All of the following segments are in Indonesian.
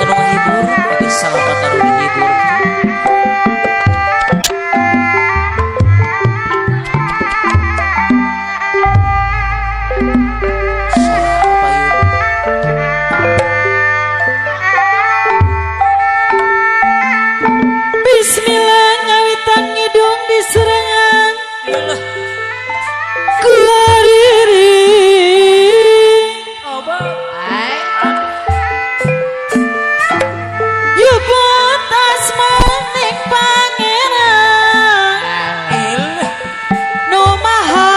anu ngahibur oke salapat anu ngahibur Bismillah ngawitan ngidung diserangan kulariri yubut asmaning pangeran no maha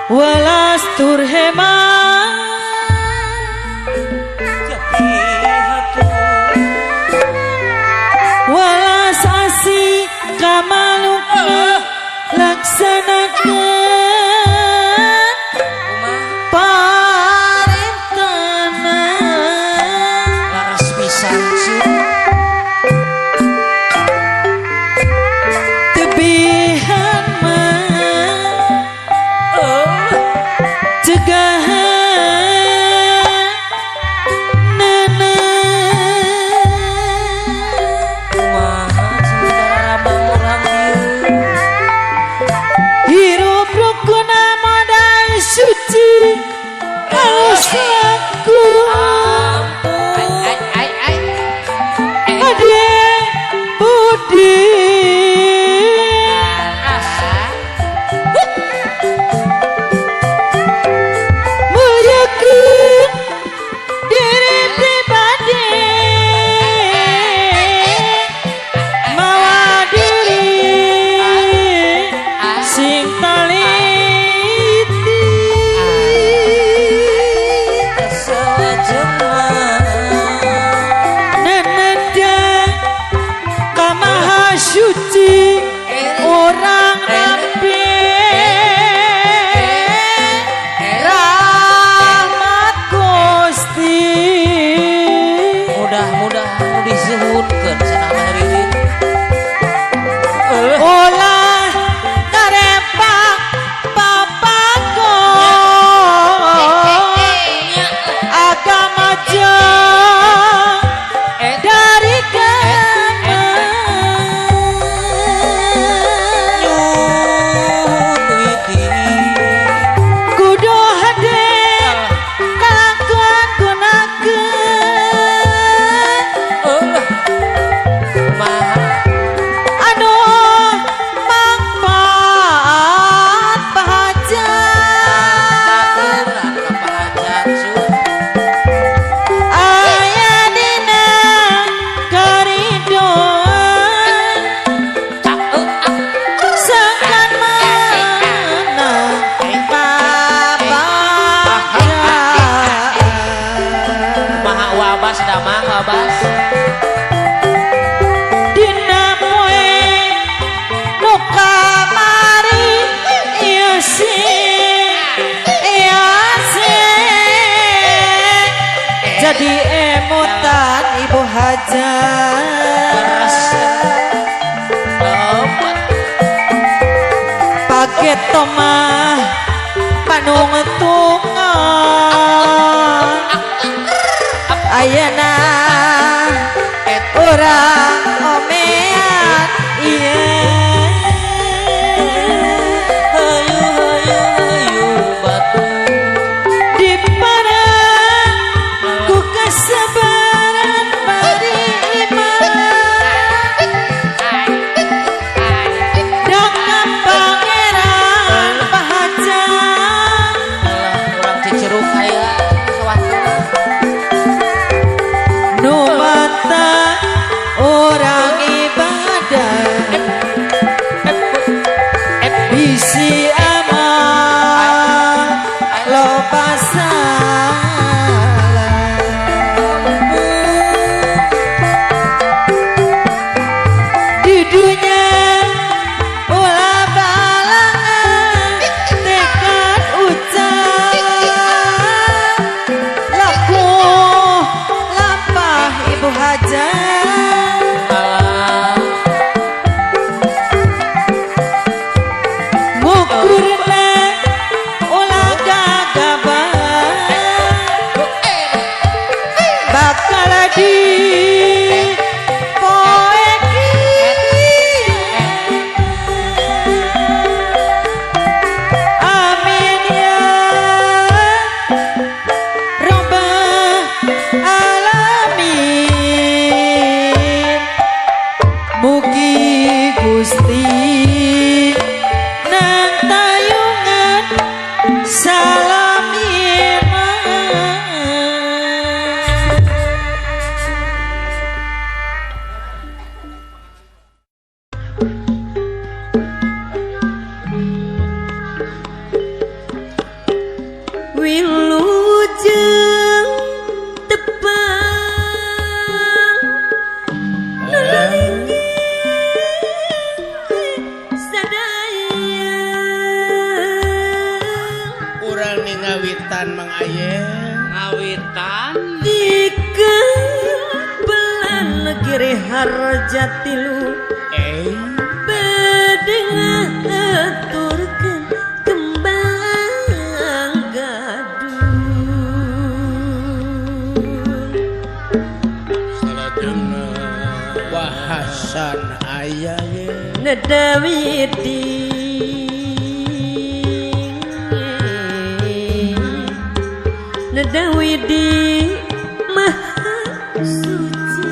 walas turhemang walas asi kamalukna laksanakan parentana laras pisan sih tebihan mah cegahan nana kumaha saudara abang urang dieu hirup rukuna modal suci halus laku ade budi meyakin diri pribadi mawa diri sing taliti nenenda kamaha suci orang nabi rahmat Gusti mudah-mudahan disuhunkeun cenah haririn olah karepak papago agama jauh dari kama kudu hade kalakuan gunakeun anu mangfaat bahagia aya dina karidoan sangkan menang babagaan maha wabas damang wabas dina poe nu kamari ieu jadi emutan ibu hajat paket tomah panung tungan ayeuna urang omean ieu hayu batu di parang ku kasabaran bari iman dengan pangeran Pahajang orang ciceruk aya sewaktu nu mata di poeki amin ya rabbal alamin mugi Gusti nang tayungan salamina wilujeng tepang nulingi sadaya urang ningawitan Mang Ayeng ngawitan tiga pelan negeri harjatilu bedengah aturkeun kembang gadun salajengna wahasan aya ye nedawidi nedawidi maha suci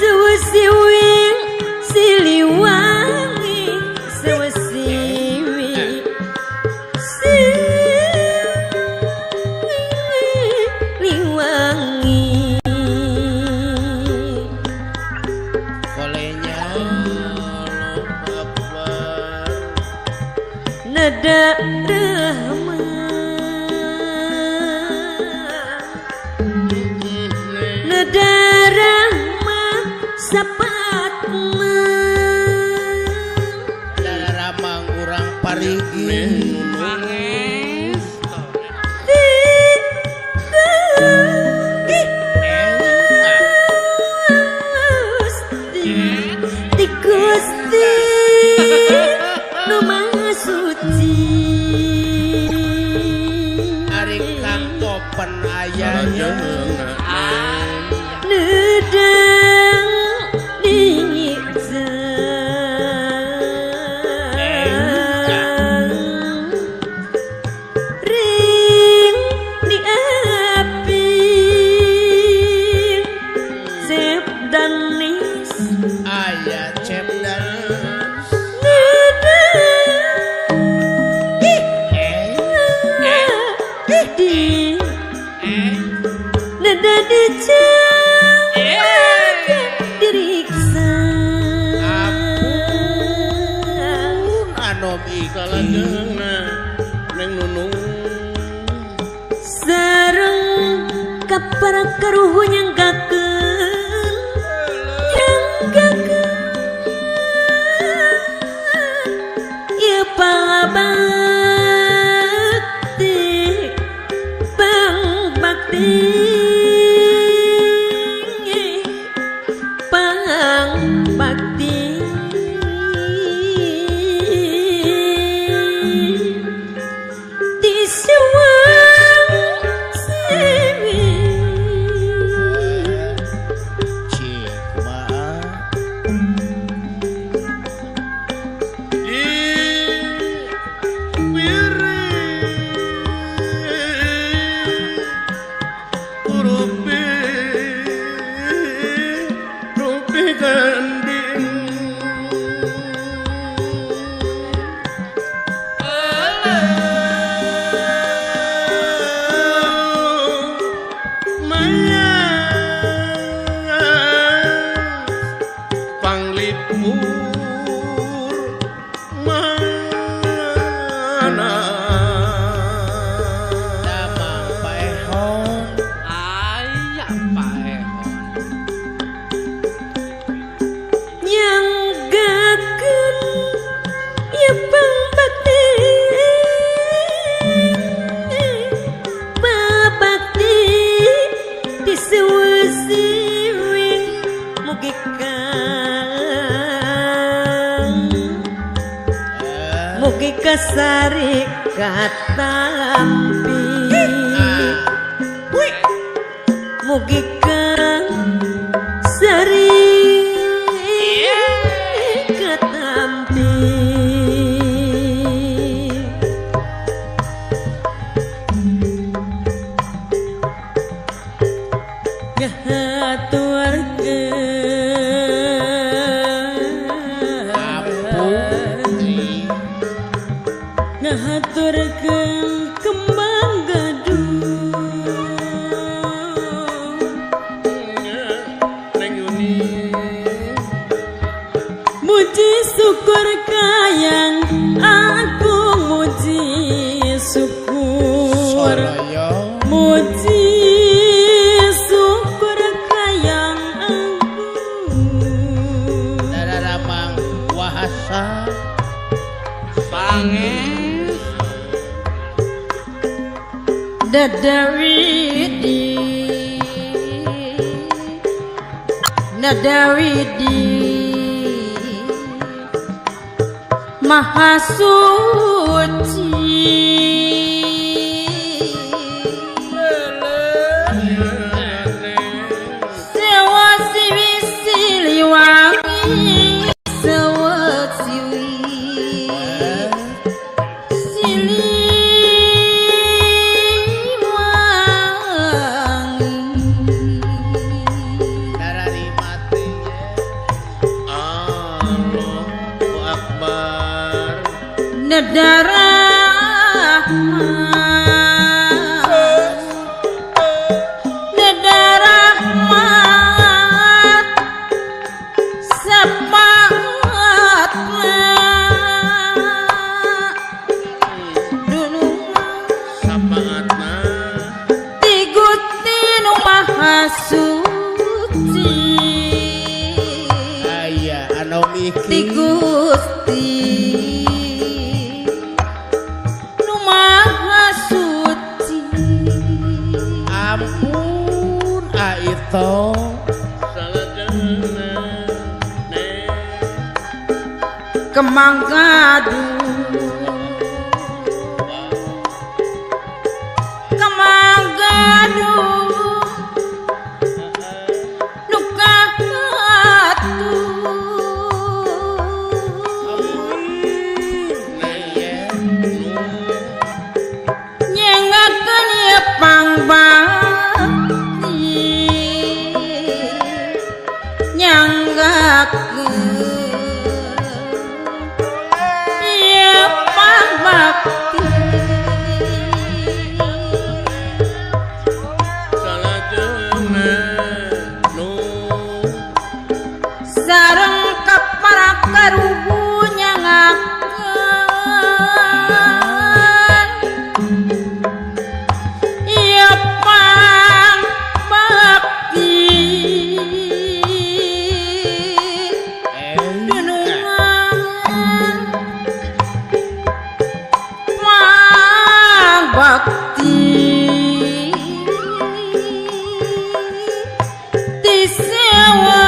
sewasiwing siliwangi sewasiwing siliwangi kolenya babar nada rahmat nada rahmat sapatna daramang urang parigi Di Gusti nu maha suci ari kang topen aya ye nedang ring di api sep danis aya cepdas di nada dijaga diriksa anom ikalajengna neng nunung sareng kapara karuhu nyanggakeun ieu pangabakti pangbakti pangbakti di sewang sewi katampi mugi kang sering katampi ngahaturkeun kembang gadung Neng Yuni muji syukur kayang aku muji syukur Soraya muji syukur kayang aku Dadaramang wahasa Pange Nadawidi Nadawidi Maha suci Sewa siwi siliwangi Sewa siwi Darari mati Allahu Akbar Nedarah Nedarah semangat Sapaatna Ti Gusti nu Maha Suci Aya anu Ti mikir Gusti nu Maha Suci Ampun Aito Kemang gadung Kemang gadung Nuka nyengakeun ieu pangbakti nyanggakeun ieu pangbakti sareng kaparakaruhu nyangakeun ieu pangbakti dunungan pangbakti disewa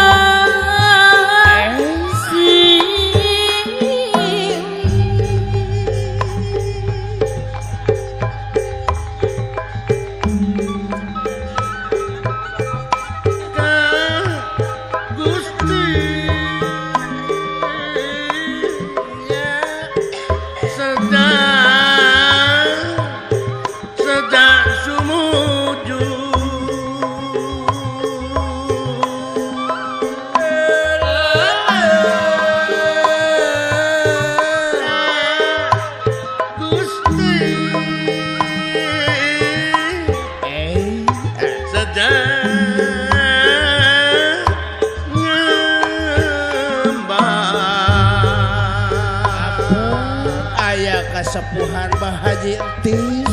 Kasepuhan Mbah Haji Entis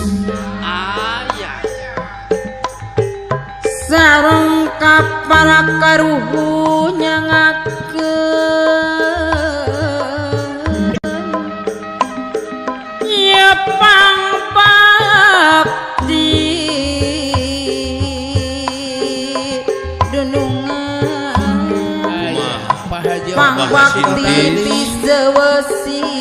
sareng kaparakaruhu nyangakeun ieu pangbakti dunungan pangbakti disewesiwi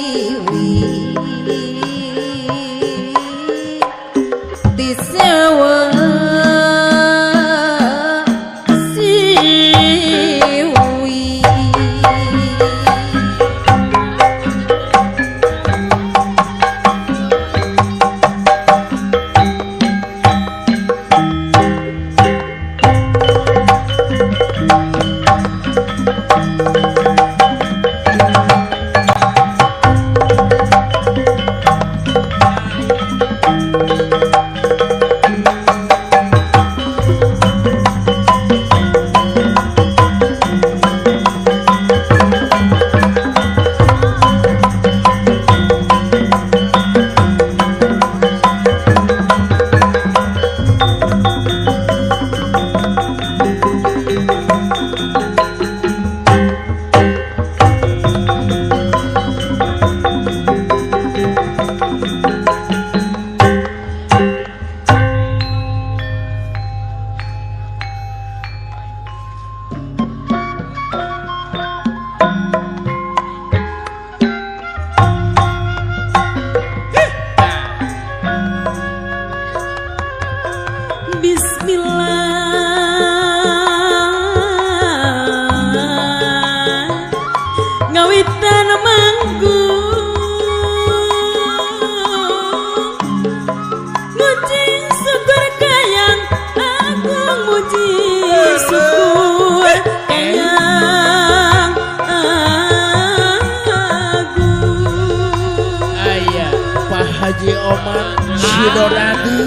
oman si Donadi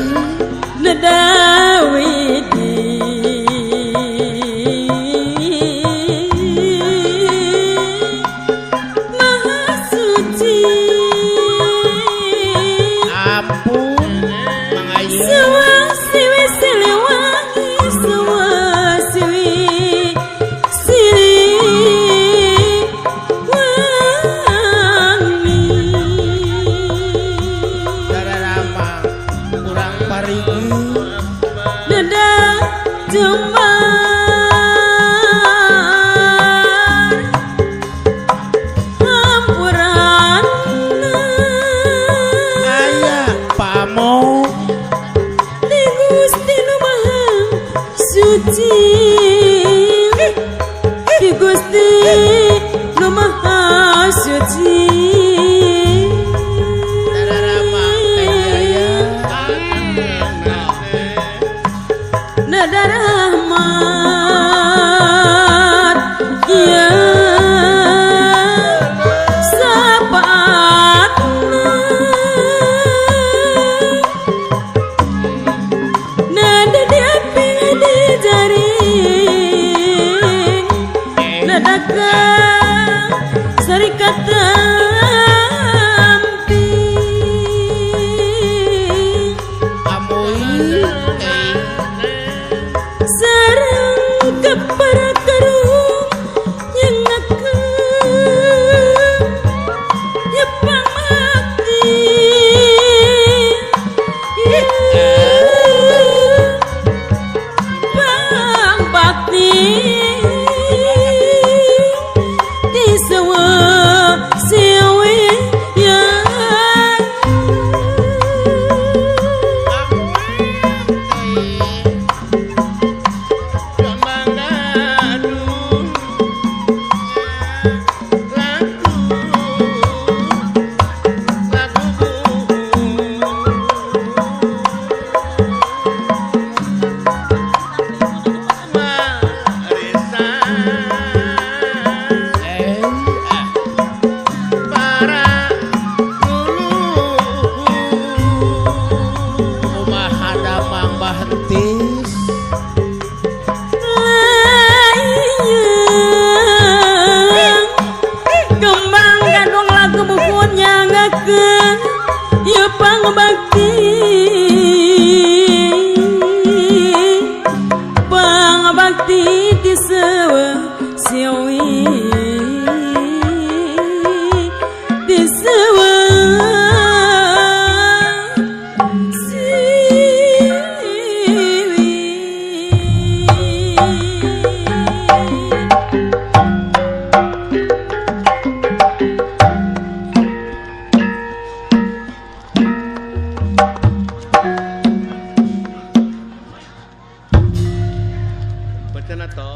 Nadawidi Maha suci ampun mangaya Sewang siwi siliwangi Sewang siwi siliwangi dararama kurang parigi Dada jembar Hampuran aya pamo Di Gusti Nu Maha Suci Di Gusti Nu Maha Suci dararama jaya Nada rahmat Ya sapaatna Nada diaping di jaring Nada ka sarikata amoy Sarang keperkerung yang akan ya pamati pang bakti di sewa sewe yang Kembang gadung lagu bukunya ngakeun ya pangbakti pangbakti di sewa siwi di sewa Bacana to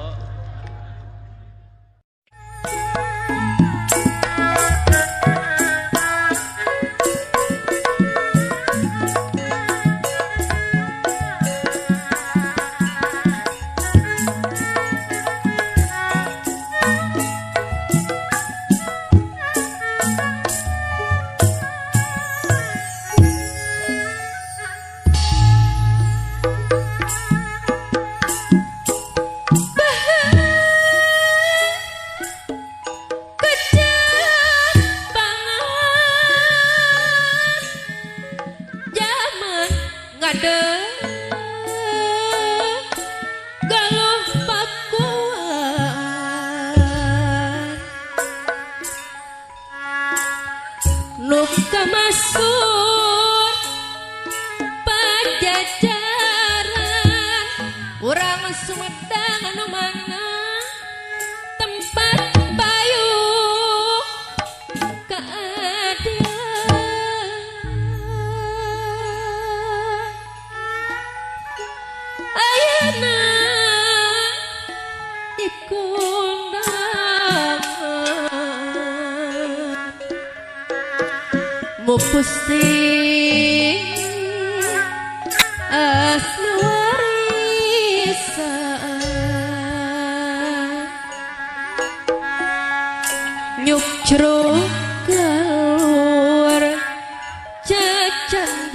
Masuk pajajaran urang Sumedang anu mana tempat payung keadaan ayeuna dikondangan mu pusing asli warisan nyuk ceruk galur cacan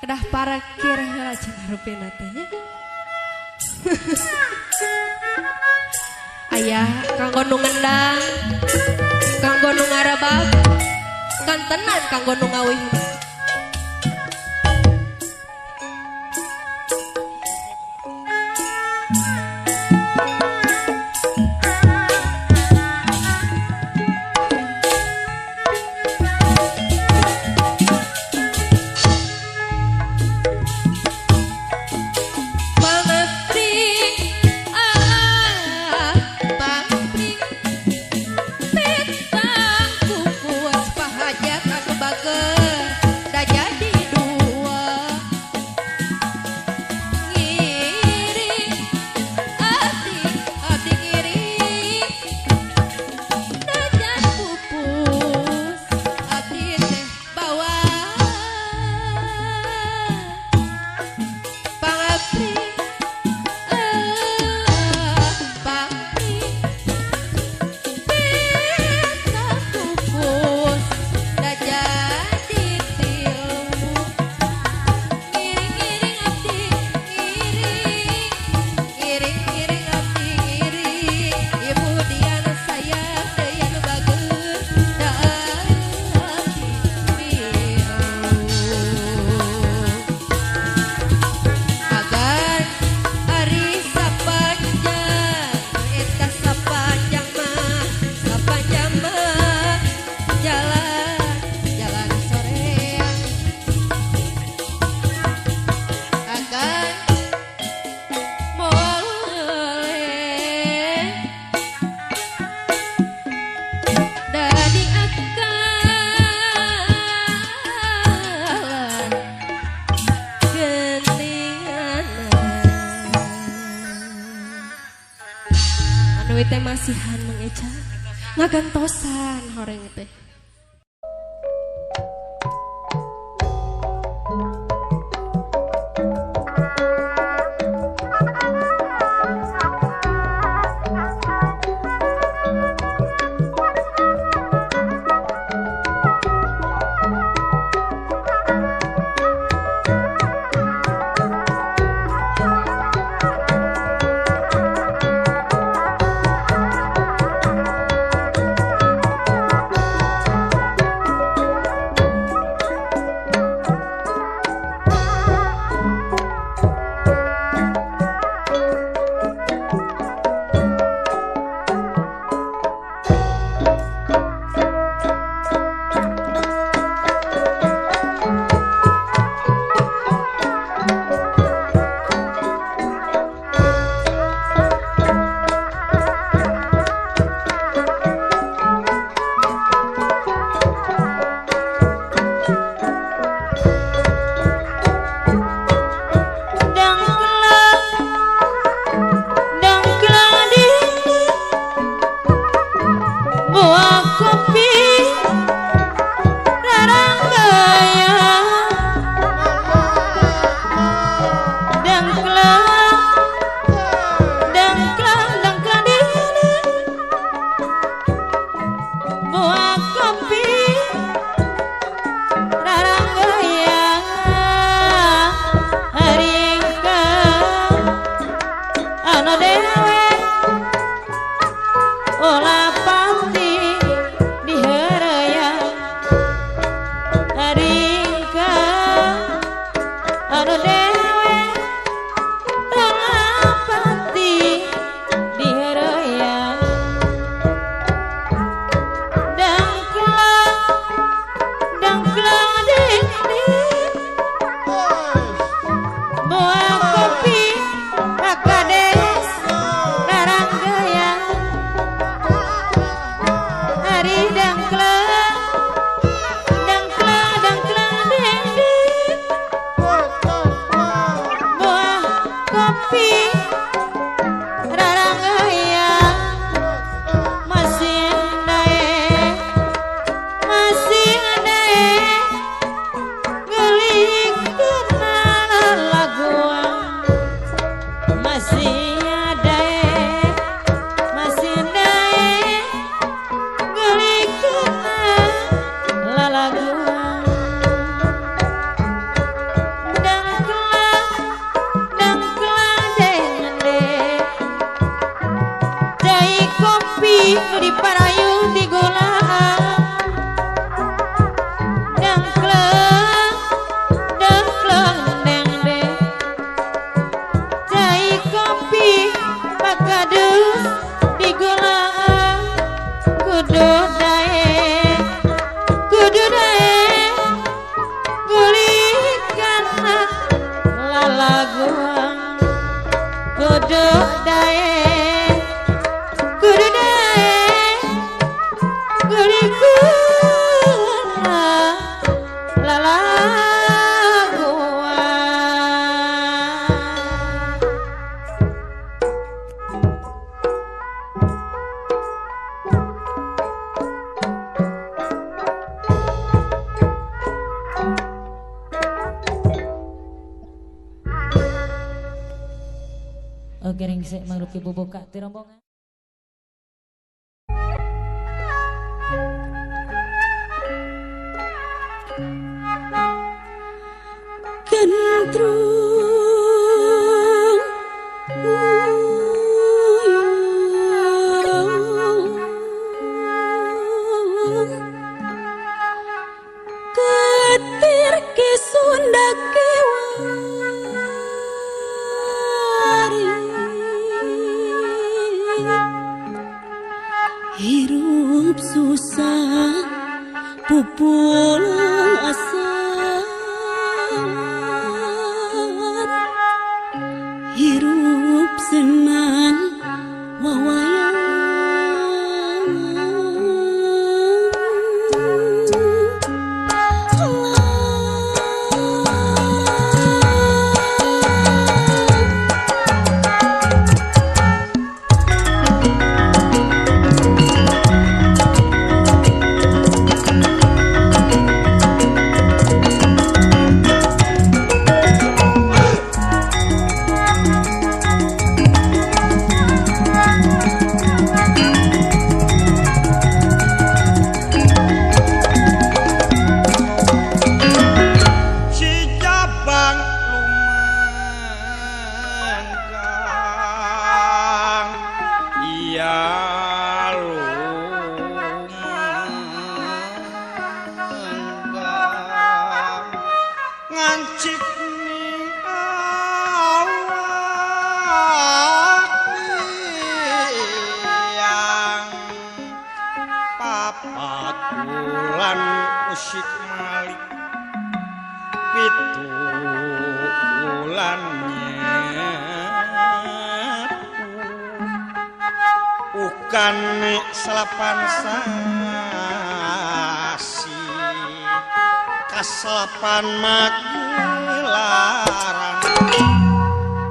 kedah parakir heula cenah rupina teh nya. Ayah kanggo nu ngendang, kanggo nu ngarebab, gantenan kanggo nu ngawih. Teh masihan mengeca ngagantosan horeng teh. Kering sik mangrupi bubuka ti rombongan. Kentrung ketir ke Sunda kewari hirup susah pupulang asal hirup senang wawayang musik malik pitu bulannya bukan salapan sasi kaselapan magilaran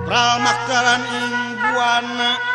pral makaran ing buana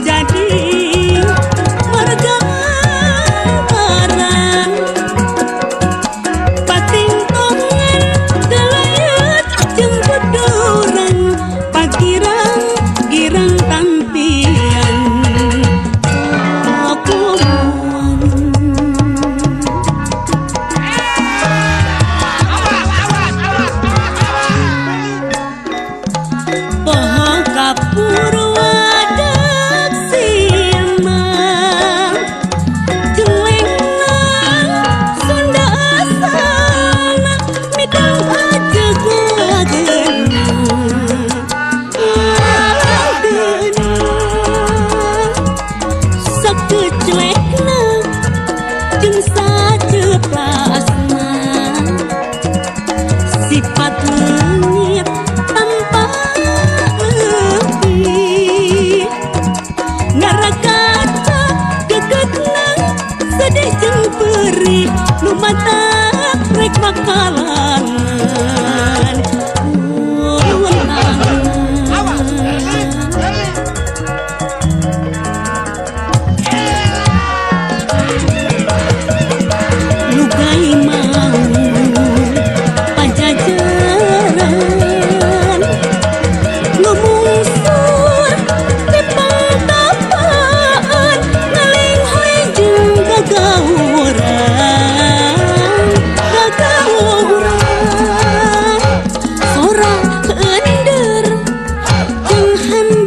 jadi hem